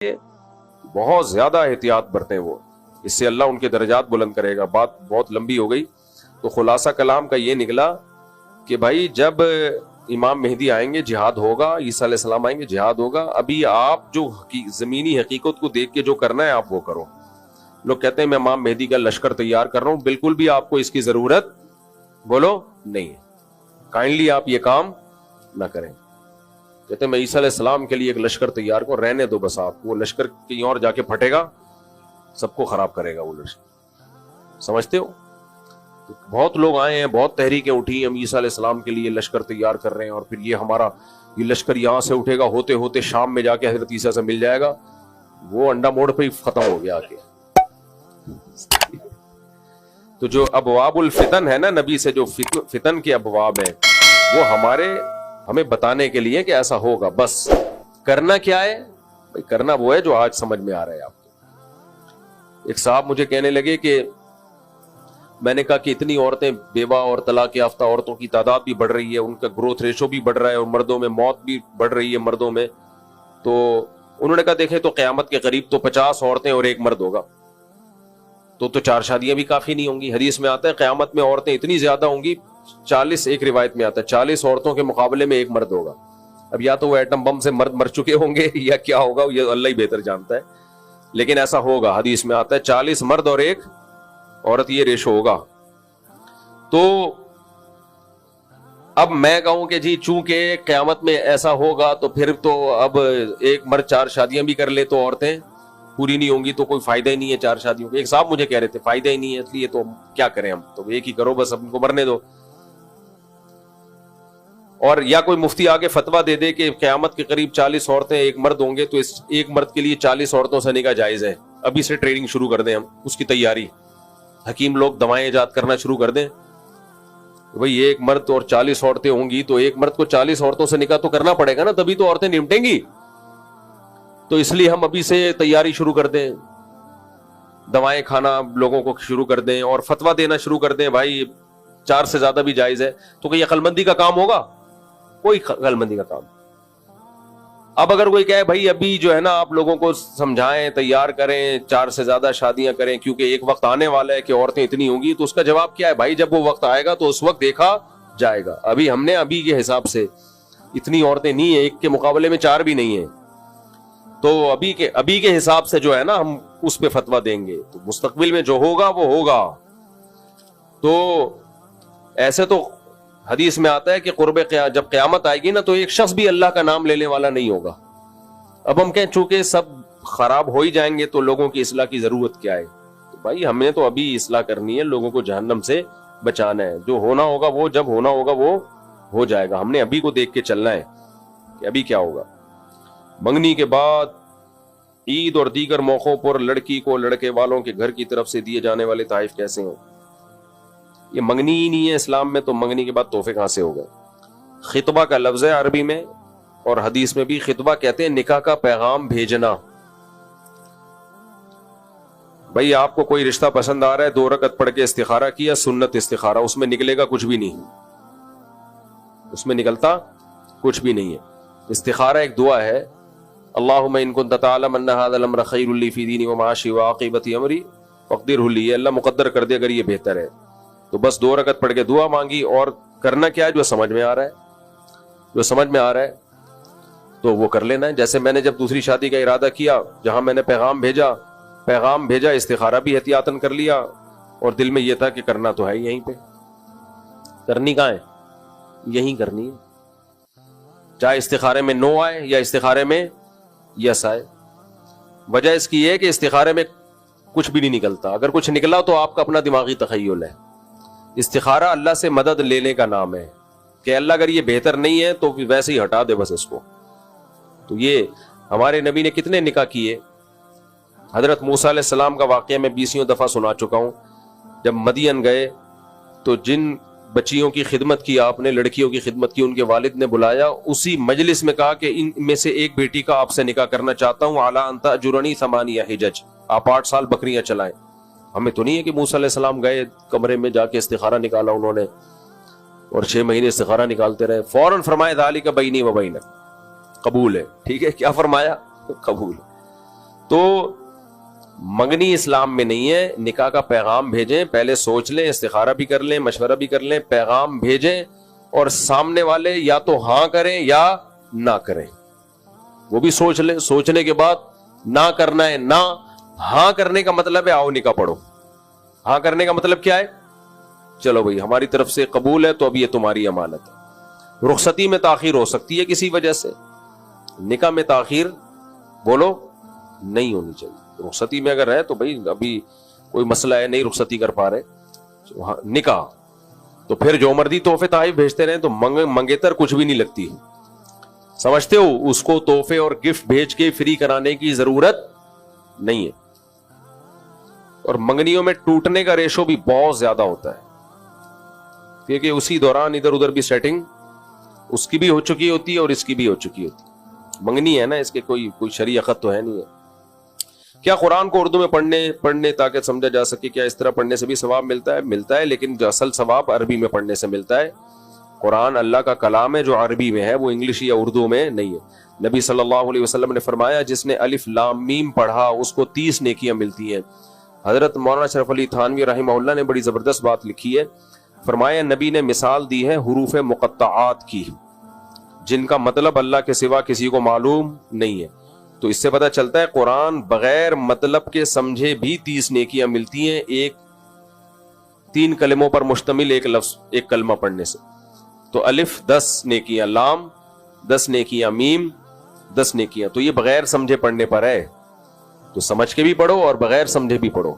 بہت زیادہ احتیاط برتیں وہ، اس سے اللہ ان کے درجات بلند کرے گا. بات بہت لمبی ہو گئی، تو خلاصہ کلام کا یہ نکلا کہ بھائی جب امام مہدی آئیں گے جہاد ہوگا، عیسیٰ علیہ السلام آئیں گے جہاد ہوگا. ابھی آپ جو زمینی حقیقت کو دیکھ کے جو کرنا ہے آپ وہ کرو. لوگ کہتے ہیں میں امام مہدی کا لشکر تیار کر رہا ہوں، بالکل بھی آپ کو اس کی ضرورت بولو نہیں ہے. کائنڈلی آپ یہ کام نہ کریں. کہتے ہیں میں عیسیٰ علیہ السلام کے لیے ایک لشکر تیار کروں، رہنے دو بس. آپ وہ لشکر کہیں اور جا کے پھٹے گا، سب کو خراب کرے گا وہ لشکر. سمجھتے ہو؟ بہت لوگ آئے ہیں، بہت تحریکیں اٹھی، ہم عیسیٰ علیہ السلام کے لیے لشکر تیار کر رہے ہیں، اور پھر یہ ہمارا یہ لشکر یہاں سے اٹھے گا، ہوتے ہوتے شام میں جا کے حضرت عیسیٰ سے مل جائے گا. وہ انڈا موڑ پہ ہی ختم ہو گیا آ کے. تو جو ابواب الفتن ہے نا، نبی سے جو فتن کے ابواب ہیں، وہ ہمیں بتانے کے لیے کہ ایسا ہوگا. بس کرنا کیا ہے بھائی؟ کرنا وہ ہے جو آج سمجھ میں آ رہا ہے آپ کو. ایک صاحب مجھے کہنے لگے کہ میں نے کہا کہ اتنی عورتیں بیوہ اور طلاق یافتہ عورتوں کی تعداد بھی بڑھ رہی ہے، ان کا گروتھ ریشو بھی بڑھ رہا ہے، اور مردوں میں موت بھی بڑھ رہی ہے مردوں میں. تو انہوں نے کہا دیکھیں تو قیامت کے قریب تو 50 عورتیں اور ایک مرد ہوگا، تو 4 شادیاں بھی کافی نہیں ہوں گی. حدیث میں آتا ہے قیامت میں عورتیں اتنی زیادہ ہوں گی، 40 ایک روایت میں آتا ہے 40 عورتوں کے مقابلے میں ایک مرد ہوگا. اب یا تو وہ ایٹم بم سے مرد مر چکے ہوں گے یا کیا ہوگا، یہ اللہ ہی بہتر جانتا ہے، لیکن ایسا ہوگا. حدیث میں آتا ہے 40 مرد اور ایک عورت، یہ ریشو ہوگا. تو اب میں کہوں کہ جی چونکہ قیامت میں ایسا ہوگا تو پھر تو اب ایک مرد 4 شادیاں بھی کر لے تو عورتیں پوری نہیں ہوں گی، تو کوئی فائدہ ہی نہیں ہے 4 شادیوں کا. ایک صاحب مجھے کہہ رہے تھے فائدہ ہی نہیں ہے، اس لیے تو کیا کریں ہم، تو ایک ہی کرو بس، اب ان کو مرنے دو. اور یا کوئی مفتی آگے فتویٰ دے دے کہ قیامت کے قریب 40 عورتیں ایک مرد ہوں گے، تو اس ایک مرد کے لیے 40 عورتوں سے نکاح جائز ہے. ابھی سے ٹریننگ شروع کر دیں ہم، اس کی تیاری. حکیم لوگ دوائیں ایجاد کرنا شروع کر دیں. بھئی ایک مرد اور 40 عورتیں ہوں گی، تو ایک مرد کو 40 عورتوں سے نکاح تو کرنا پڑے گا نا، تبھی تو عورتیں نمٹیں گی. تو اس لیے ہم ابھی سے تیاری شروع کر دیں، دوائیں کھانا لوگوں کو شروع کر دیں، اور فتویٰ دینا شروع کر دیں بھائی 4 سے زیادہ بھی جائز ہے. تو کہ یہ عقل مندی کا کام ہوگا؟ کوئی عقل مندی کا کام. اب اگر کوئی کہے بھائی ابھی جو ہے نا آپ لوگوں کو سمجھائیں، تیار کریں، 4 سے زیادہ شادیاں کریں، کیونکہ ایک وقت آنے والا ہے کہ عورتیں اتنی ہوں گی، تو اس کا جواب کیا ہے بھائی؟ جب وہ وقت آئے گا تو اس وقت دیکھا جائے گا. ابھی ہم نے ابھی کے حساب سے اتنی عورتیں نہیں ہیں، ایک کے مقابلے میں 4 بھی نہیں ہیں، تو ابھی کے حساب سے جو ہے نا ہم اس پہ فتویٰ دیں گے. تو مستقبل میں جو ہوگا وہ ہوگا. تو ایسے تو حدیث میں آتا ہے کہ جب قیامت آئے گی نا، تو ایک شخص بھی اللہ کا نام لینے والا نہیں ہوگا. اب ہم کہیں چونکہ سب خراب ہو ہی جائیں گے تو لوگوں کی اصلاح کی ضرورت کیا ہے؟ تو بھائی ہم نے تو ابھی اصلاح کرنی ہے، لوگوں کو جہنم سے بچانا ہے. جو ہونا ہوگا وہ جب ہونا ہوگا وہ ہو جائے گا. ہم نے ابھی کو دیکھ کے چلنا ہے کہ ابھی کیا ہوگا. منگنی کے بعد عید اور دیگر موقعوں پر لڑکی کو لڑکے والوں کے گھر کی طرف سے دیے جانے والے تحائف کیسے ہیں؟ یہ منگنی ہی نہیں ہے اسلام میں، تو منگنی کے بعد تحفے کہاں سے ہو گئے؟ خطبہ کا لفظ ہے عربی میں، اور حدیث میں بھی خطبہ کہتے ہیں نکاح کا پیغام بھیجنا. بھائی آپ کو کوئی رشتہ پسند آ رہا ہے، 2 رکعت پڑھ کے استخارہ کیا، سنت استخارہ، اس میں نکلے گا کچھ بھی نہیں، اس میں نکلتا کچھ بھی نہیں ہے. استخارہ ایک دعا ہے، اللہم ان کنت تعلم ان ھذا الامر خیر لی فی دینی ومعاشی وعاقبۃ امری فاقدرہ لی. اللہ مقدر کر دے اگر یہ بہتر ہے. تو بس 2 رکعت پڑھ کے دعا مانگی، اور کرنا کیا ہے؟ جو سمجھ میں آ رہا ہے، جو سمجھ میں آ رہا ہے تو وہ کر لینا ہے. جیسے میں نے جب دوسری شادی کا ارادہ کیا، جہاں میں نے پیغام بھیجا، استخارہ بھی احتیاطاً کر لیا، اور دل میں یہ تھا کہ کرنا تو ہے یہیں پہ. کرنی کہاں ہے؟ یہیں کرنی ہے، چاہے استخارے میں نو آئے یا استخارے میں یس آئے. وجہ اس کی یہ ہے کہ استخارے میں کچھ بھی نہیں نکلتا، اگر کچھ نکلا تو آپ کا اپنا دماغی تخیل ہے. استخارہ اللہ سے مدد لینے کا نام ہے کہ اللہ اگر یہ بہتر نہیں ہے تو ویسے ہی ہٹا دے بس اس کو. تو یہ ہمارے نبی نے کتنے نکاح کیے. حضرت موسیٰ علیہ السلام کا واقعہ میں 20 دفعہ سنا چکا ہوں. جب مدین گئے تو جن بچیوں کی خدمت کی آپ نے، لڑکیوں کی خدمت کی، ان کے والد نے بلایا، اسی مجلس میں کہا کہ ان میں سے ایک بیٹی کا آپ سے نکاح کرنا چاہتا ہوں، اعلیٰ ان تأجرنی 8 حجج، آپ 8 سال بکریاں چلائیں. ہمیں تو نہیں ہے کہ موسیٰ علیہ السلام گئے کمرے میں جا کے استخارہ نکالا انہوں نے اور 6 مہینے استخارہ نکالتے رہے. فوراً فرمایا ذالک بینی و بینک، قبول ہے. ٹھیک ہے، کیا فرمایا؟ قبول. تو منگنی اسلام میں نہیں ہے. نکاح کا پیغام بھیجیں, پہلے سوچ لیں, استخارہ بھی کر لیں, مشورہ بھی کر لیں, پیغام بھیجیں اور سامنے والے یا تو ہاں کریں یا نہ کریں, وہ بھی سوچ لیں. سوچنے کے بعد نہ کرنا ہے نہ, ہاں کرنے کا مطلب ہے آؤ نکاح پڑھو. ہاں کرنے کا مطلب کیا ہے؟ چلو بھائی ہماری طرف سے قبول ہے تو اب یہ تمہاری امانت ہے. رخصتی میں تاخیر ہو سکتی ہے کسی وجہ سے, نکاح میں تاخیر بولو نہیں ہونی چاہیے. رخصتی میں اگر ہے تو بھائی ابھی کوئی مسئلہ ہے نہیں رخصتی کر پا رہے, نکاح تو پھر جو مرضی تحفے تحائف بھیجتے رہے تو منگیتر کچھ بھی نہیں لگتی. سمجھتے ہو, اس کو تحفے اور گفٹ بھیج کے فری کرانے کی ضرورت نہیں ہے. اور منگنیوں میں ٹوٹنے کا ریشو بھی بہت زیادہ ہوتا ہے, کیونکہ اسی دوران ادھر ادھر بھی سیٹنگ اس کی بھی ہو چکی ہوتی ہے اور اس کی بھی ہو چکی ہوتی ہے. منگنی ہے نا, اس کے کوئی شرعی عقد تو ہے نہیں ہے. کیا قرآن کو اردو میں پڑھنے تاکہ سمجھا جا سکے, کیا اس طرح پڑھنے سے بھی ثواب ملتا ہے؟ ملتا ہے, لیکن جو اصل ثواب عربی میں پڑھنے سے ملتا ہے. قرآن اللہ کا کلام ہے جو عربی میں ہے, وہ انگلش یا اردو میں نہیں ہے. نبی صلی اللہ علیہ وسلم نے فرمایا جس نے الف لام میم پڑھا اس کو 30 نیکیاں ملتی ہیں. حضرت مولانا شرف علی تھانوی رحمہ اللہ نے بڑی زبردست بات لکھی ہے. فرمایا نبی نے مثال دی ہے حروف مقطعات کی جن کا مطلب اللہ کے سوا کسی کو معلوم نہیں ہے. تو اس سے پتہ چلتا ہے قرآن بغیر مطلب کے سمجھے بھی 30 نیکیاں ملتی ہیں, 3 کلموں پر مشتمل ایک لفظ ایک کلمہ پڑھنے سے. تو الف 10 نیکیاں, لام 10 نیکیاں, میم 10 نیکیاں. تو یہ بغیر سمجھے پڑھنے پر ہے, تو سمجھ کے بھی پڑھو اور بغیر سمجھے بھی پڑھو.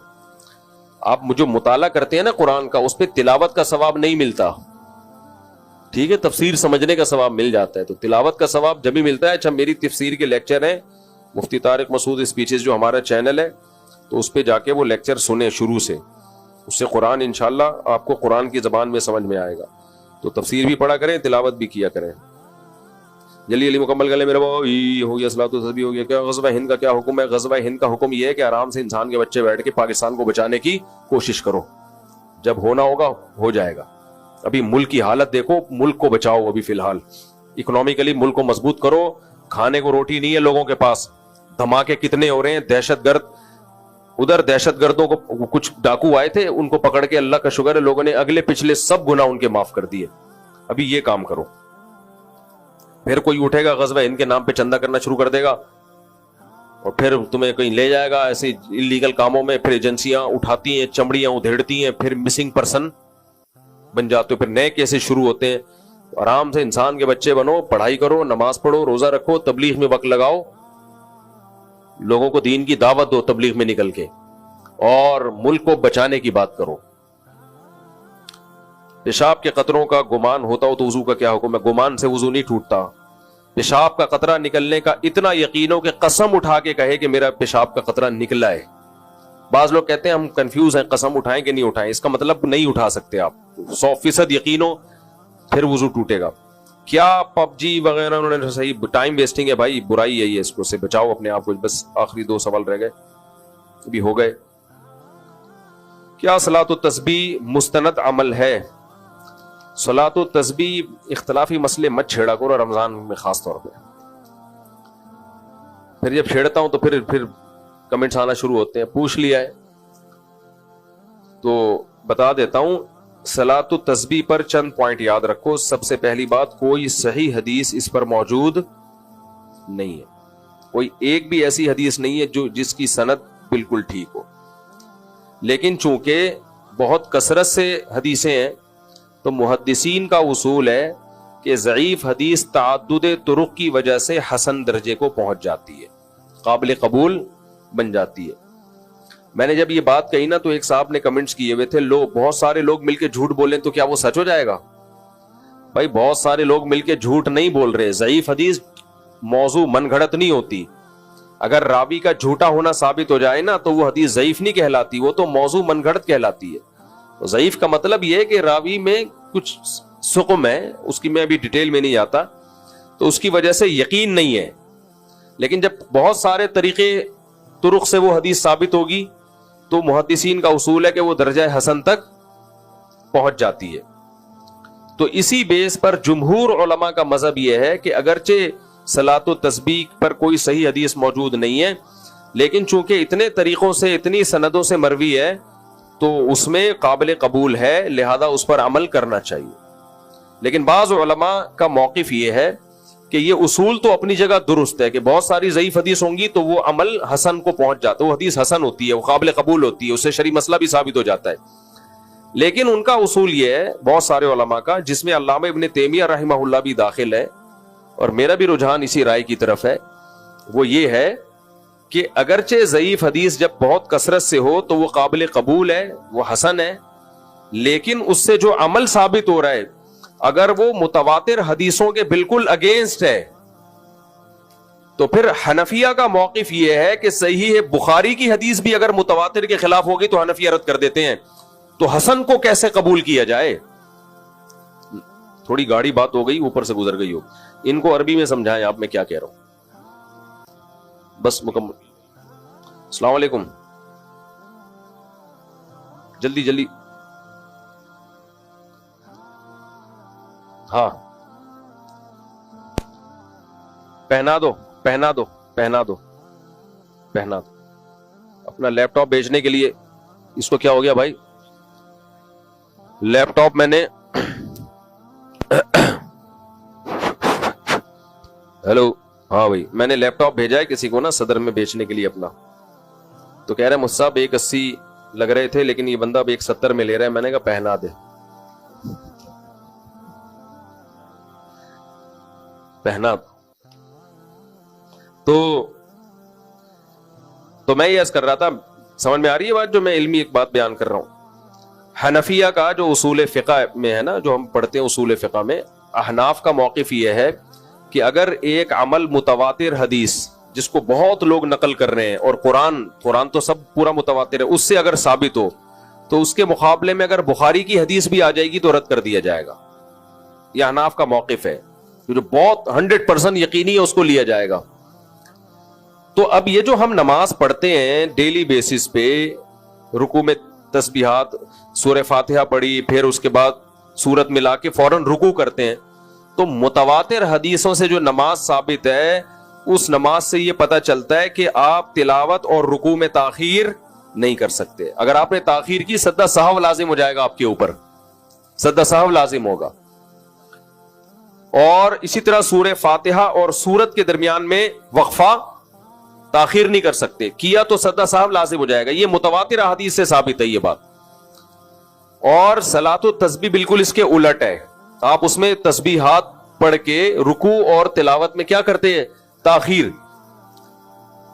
آپ جو مطالعہ کرتے ہیں نا قرآن کا, اس پہ تلاوت کا ثواب نہیں ملتا, ٹھیک ہے, تفسیر سمجھنے کا ثواب مل جاتا ہے. تو تلاوت کا ثواب جب بھی ملتا ہے. اچھا, میری تفسیر کے لیکچر ہیں مفتی طارق مسعود اسپیچز جو ہمارا چینل ہے, تو اس پہ جا کے وہ لیکچر سنیں شروع سے, اس سے قرآن انشاءاللہ آپ کو قرآن کی زبان میں سمجھ میں آئے گا. تو تفسیر بھی پڑھا کریں, تلاوت بھی کیا کریں. جلدی جلدی مکمل کر لیں میرے بھاؤ. یہ ہو گیا صلاۃ التسبیح ہو گیا. کیا غزوہ ہند کا کیا حکم ہے؟ غزوہ ہند کا حکم یہ ہے کہ آرام سے انسان کے بچے بیٹھ کے پاکستان کو بچانے کی کوشش کرو, جب ہونا ہوگا ہو جائے گا. ابھی ملک کی حالت دیکھو, ملک کو بچاؤ. ابھی فی الحال اکنامکلی ملک کو مضبوط کرو. کھانے کو روٹی نہیں ہے لوگوں کے پاس, دھماکے کتنے ہو رہے ہیں, دہشت گرد ادھر, دہشت گردوں کو کچھ ڈاکو آئے تھے, ان کو پکڑ کے اللہ کا شکر ہے لوگوں نے اگلے پچھلے سب گناہ ان کے معاف کر دیے. ابھی یہ کام کرو. پھر کوئی اٹھے گا غزوہ ہند کے نام پہ چندہ کرنا شروع کر دے گا اور پھر تمہیں کہیں لے جائے گا ایسے انلیگل کاموں میں. پھر ایجنسیاں اٹھاتی ہیں, چمڑیاں ادھیڑتی ہیں, پھر مسنگ پرسن بن جاتے ہو, پھر نئے کیسز شروع ہوتے ہیں. آرام سے انسان کے بچے بنو, پڑھائی کرو, نماز پڑھو, روزہ رکھو, تبلیغ میں وقت لگاؤ, لوگوں کو دین کی دعوت دو تبلیغ میں نکل کے, اور ملک کو بچانے کی بات کرو. پیشاب کے قطروں کا گمان ہوتا ہو تو وضو کا کیا حکم ہے؟ گمان سے وضو نہیں ٹوٹتا. پیشاب کا قطرہ نکلنے کا اتنا یقین ہو کہ قسم اٹھا کے کہے کہ میرا پیشاب کا قطرہ نکلا ہے. بعض لوگ کہتے ہیں ہم کنفیوز ہیں, قسم اٹھائیں کہ نہیں اٹھائیں. اس کا مطلب نہیں اٹھا سکتے آپ. 100% یقین ہو پھر وضو ٹوٹے گا. کیا پب جی وغیرہ انہوں نے صحیح ٹائم ویسٹنگ ہے بھائی, برائی ہے یہ, اس کو سے بچاؤ اپنے آپ کو. بس آخری 2 سوال رہ گئے, ابھی ہو گئے. کیا صلاۃ التسبیح مستند عمل ہے؟ صلاۃ التسبیح اختلافی مسئلے مت چھیڑا کرو رمضان میں خاص طور پہ. پھر جب چھیڑتا ہوں تو پھر کمنٹس آنا شروع ہوتے ہیں. پوچھ لیا ہے تو بتا دیتا ہوں. صلاۃ التسبیح پر چند پوائنٹ یاد رکھو. سب سے پہلی بات, کوئی صحیح حدیث اس پر موجود نہیں ہے. کوئی ایک بھی ایسی حدیث نہیں ہے جس کی سند بالکل ٹھیک ہو. لیکن چونکہ بہت کثرت سے حدیثیں ہیں تو محدثین کا اصول ہے کہ ضعیف حدیث تعدد طرق کی وجہ سے حسن درجے کو پہنچ جاتی ہے, قابل قبول بن جاتی ہے. میں نے جب یہ بات کہی نا تو ایک صاحب نے کمنٹس کیے ہوئے تھے, بہت سارے لوگ مل کے جھوٹ بولیں تو کیا وہ سچ ہو جائے گا؟ بھائی بہت سارے لوگ مل کے جھوٹ نہیں بول رہے. ضعیف حدیث موضوع من گھڑت نہیں ہوتی. اگر راوی کا جھوٹا ہونا ثابت ہو جائے نا تو وہ حدیث ضعیف نہیں کہلاتی, وہ تو موضوع من گھڑت کہلاتی ہے. ضعیف کا مطلب یہ ہے کہ راوی میں کچھ سقم ہے, اس کی میں ابھی ڈیٹیل میں نہیں آتا, تو اس کی وجہ سے یقین نہیں ہے. لیکن جب بہت سارے طریقے طرق سے وہ حدیث ثابت ہوگی تو محدثین کا اصول ہے کہ وہ درجہ حسن تک پہنچ جاتی ہے. تو اسی بیس پر جمہور علماء کا مذہب یہ ہے کہ اگرچہ صلاۃ التسبیح پر کوئی صحیح حدیث موجود نہیں ہے لیکن چونکہ اتنے طریقوں سے اتنی سندوں سے مروی ہے تو اس میں قابل قبول ہے، لہذا اس پر عمل کرنا چاہیے۔ لیکن بعض علماء کا موقف یہ ہے کہ یہ اصول تو اپنی جگہ درست ہے کہ بہت ساری ضعیف حدیث ہوں گی تو وہ عمل حسن کو پہنچ جاتا ہے، وہ حدیث حسن ہوتی ہے، وہ قابل قبول ہوتی ہے، اس سے شرعی مسئلہ بھی ثابت ہو جاتا ہے۔ لیکن ان کا اصول یہ ہے بہت سارے علماء کا، جس میں علامہ ابن تیمیہ رحمہ اللہ بھی داخل ہے، اور میرا بھی رجحان اسی رائے کی طرف ہے، وہ یہ ہے کہ اگرچہ ضعیف حدیث جب بہت کثرت سے ہو تو وہ قابل قبول ہے، وہ حسن ہے، لیکن اس سے جو عمل ثابت ہو رہا ہے اگر وہ متواتر حدیثوں کے بالکل اگینسٹ ہے تو پھر حنفیہ کا موقف یہ ہے کہ صحیح بخاری کی حدیث بھی اگر متواتر کے خلاف ہوگی تو حنفیہ رد کر دیتے ہیں، تو حسن کو کیسے قبول کیا جائے؟ تھوڑی گاڑی بات ہو گئی، اوپر سے گزر گئی ہو، ان کو عربی میں سمجھائیں آپ میں کیا کہہ رہا ہوں، بس مکمل۔ السلام علیکم، جلدی جلدی، ہاں پہنا دو پہنا دو پہنا دو پہنا دو اپنا لیپ ٹاپ بیچنے کے لیے۔ اس کو کیا ہو گیا بھائی؟ لیپ ٹاپ میں نے ہیلو، ہاں بھائی، میں نے لیپ ٹاپ بھیجا ہے کسی کو نا صدر میں بیچنے کے لیے اپنا، تو کہہ رہے مجھ صاحب 180 لگ رہے تھے لیکن یہ بندہ اب 170 میں لے رہا ہے، میں نے کہا پہنا دے، پہنا تو میں یہ عرض کر رہا تھا، سمجھ میں آ رہی ہے بات جو میں علمی ایک بات بیان کر رہا ہوں؟ حنفیہ کا جو اصول فقہ میں ہے نا، جو ہم پڑھتے ہیں اصول فقہ میں، احناف کا موقف یہ ہے کہ اگر ایک عمل متواتر حدیث جس کو بہت لوگ نقل کر رہے ہیں، اور قرآن تو سب پورا متواتر ہے، اس سے اگر ثابت ہو تو اس کے مقابلے میں اگر بخاری کی حدیث بھی آ جائے گی تو رد کر دیا جائے گا۔ یہ احناف کا موقف ہے، جو بہت 100% یقینی ہے اس کو لیا جائے گا۔ تو اب یہ جو ہم نماز پڑھتے ہیں ڈیلی بیسس پہ، رکوع میں تسبیحات، سورہ فاتحہ پڑھی، پھر اس کے بعد سورت ملا کے فوراً رکوع کرتے ہیں، تو متواتر حدیثوں سے جو نماز ثابت ہے اس نماز سے یہ پتہ چلتا ہے کہ آپ تلاوت اور رکوع میں تاخیر نہیں کر سکتے۔ اگر آپ نے تاخیر کی سجدہ سہو لازم ہو جائے گا، آپ کے اوپر سجدہ سہو لازم ہوگا۔ اور اسی طرح سورہ فاتحہ اور سورت کے درمیان میں وقفہ تاخیر نہیں کر سکتے، کیا تو سجدہ سہو لازم ہو جائے گا۔ یہ متواتر احادیث سے ثابت ہے یہ بات۔ اور صلاۃ التسبیح بالکل اس کے الٹ ہے، آپ اس میں تسبیحات پڑھ کے رکوع اور تلاوت میں کیا کرتے ہیں؟ تاخیر۔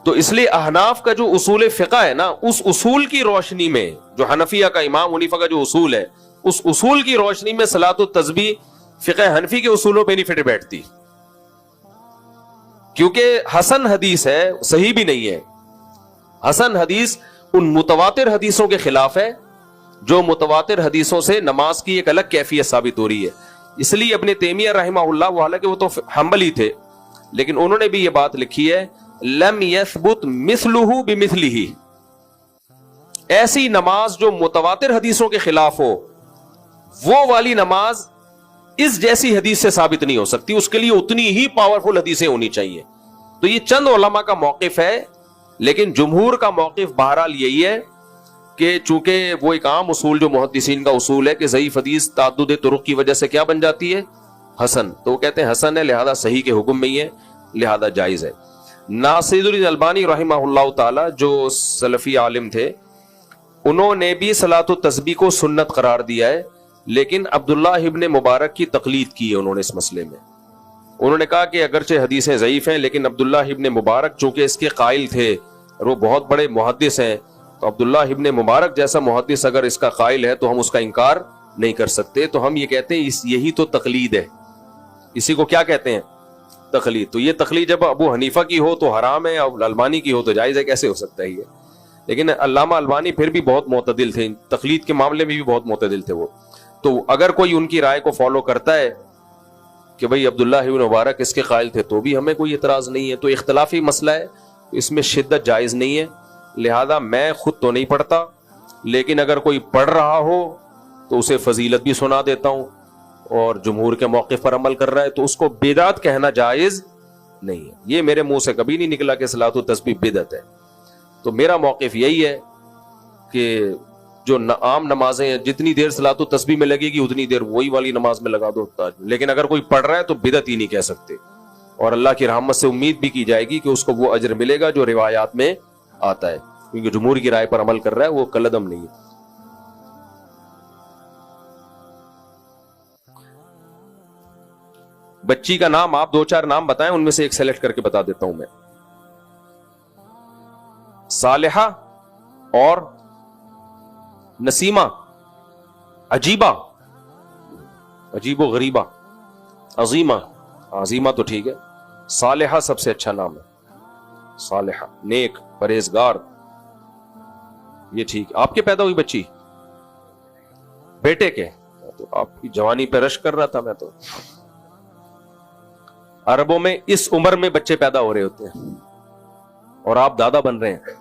تو اس لیے احناف کا جو اصول فقہ ہے نا، اس اصول کی روشنی میں، جو حنفیہ کا امام حنیفہ کا جو اصول ہے، اس اصول کی روشنی میں صلاۃ التسبیح فقہ حنفی کے اصولوں پہ نہیں فٹ بیٹھتی، کیونکہ حسن حدیث ہے، صحیح بھی نہیں ہے۔ حسن حدیث ان متواتر حدیثوں کے خلاف ہے، جو متواتر حدیثوں سے نماز کی ایک الگ کیفیت ثابت ہو رہی ہے۔ اس لیے ابن تیمیہ رحمہ اللہ، وہ حالانکہ وہ تو حنبلی تھے، لیکن انہوں نے بھی یہ بات لکھی ہے، لم یثبت مثلہ بمثلہ، ایسی نماز جو متواتر حدیثوں کے خلاف ہو، وہ والی نماز اس جیسی حدیث سے ثابت نہیں ہو سکتی، اس کے لیے اتنی ہی پاورفل حدیثیں ہونی چاہیے۔ تو یہ چند علماء کا موقف ہے، لیکن جمہور کا موقف بہرحال یہی ہے کہ چونکہ وہ ایک عام اصول جو محدثین کا اصول ہے کہ ضعیف حدیث تعدد طرق کی وجہ سے کیا بن جاتی ہے؟ حسن۔ تو وہ کہتے ہیں حسن ہے، لہذا صحیح کے حکم میں ہی ہے، لہذا جائز ہے۔ ناصر الدین البانی رحمہ اللہ تعالی جو سلفی عالم تھے، انہوں نے بھی صلاۃ التسبیح کو سنت قرار دیا ہے، لیکن عبداللہ ابن مبارک کی تقلید کی ہے انہوں نے اس مسئلے میں۔ انہوں نے کہا کہ اگرچہ حدیثیں ضعیف ہیں لیکن عبداللہ ابن مبارک چونکہ اس کے قائل تھے اور وہ بہت بڑے محدث ہیں، تو عبداللہ ابن مبارک جیسا محدث اگر اس کا قائل ہے تو ہم اس کا انکار نہیں کر سکتے۔ تو ہم یہ کہتے ہیں یہی تو تقلید ہے، اسی کو کیا کہتے ہیں؟ تقلید۔ تو یہ تقلید جب ابو حنیفہ کی ہو تو حرام ہے، اور البانی کی ہو تو جائز ہے، کیسے ہو سکتا ہے یہ؟ لیکن علامہ البانی پھر بھی بہت معتدل تھے، تقلید کے معاملے میں بھی بہت معتدل تھے وہ۔ تو اگر کوئی ان کی رائے کو فالو کرتا ہے کہ بھئی عبداللہ ابن مبارک اس کے قائل تھے تو بھی ہمیں کوئی اعتراض نہیں ہے۔ تو اختلافی مسئلہ ہے، اس میں شدت جائز نہیں ہے، لہذا میں خود تو نہیں پڑھتا، لیکن اگر کوئی پڑھ رہا ہو تو اسے فضیلت بھی سنا دیتا ہوں، اور جمہور کے موقف پر عمل کر رہا ہے تو اس کو بدعت کہنا جائز نہیں ہے۔ یہ میرے منہ سے کبھی نہیں نکلا کہ صلاۃ التسبیح بدعت ہے۔ تو میرا موقف یہی ہے کہ جو عام نمازیں ہیں جتنی دیر صلاۃ و تسبیح میں لگے گی اتنی دیر وہی والی نماز میں لگا دو. لیکن اگر کوئی پڑھ رہا ہے تو بدعت ہی نہیں کہہ سکتے, اور اللہ کی رحمت سے امید بھی کی جائے گی کہ اس کو وہ اجر ملے گا جو روایات میں آتا ہے, کیونکہ جمہور کی رائے پر عمل کر رہا ہے, وہ کلعدم نہیں ہے. بچی کا نام آپ 2-4 نام بتائیں, ان میں سے ایک سلیکٹ کر کے بتا دیتا ہوں میں. صالحہ اور نسیمہ, عجیبہ, عجیب و غریبہ, عظیمہ, عظیمہ تو ٹھیک ہے, صالحہ سب سے اچھا نام ہے. صالحہ نیک پرہیزگار, یہ ٹھیک. آپ کے پیدا ہوئی بچی, بیٹے کے, تو آپ کی جوانی پہ رشک کر رہا تھا میں تو. عربوں میں اس عمر میں بچے پیدا ہو رہے ہوتے ہیں اور آپ دادا بن رہے ہیں.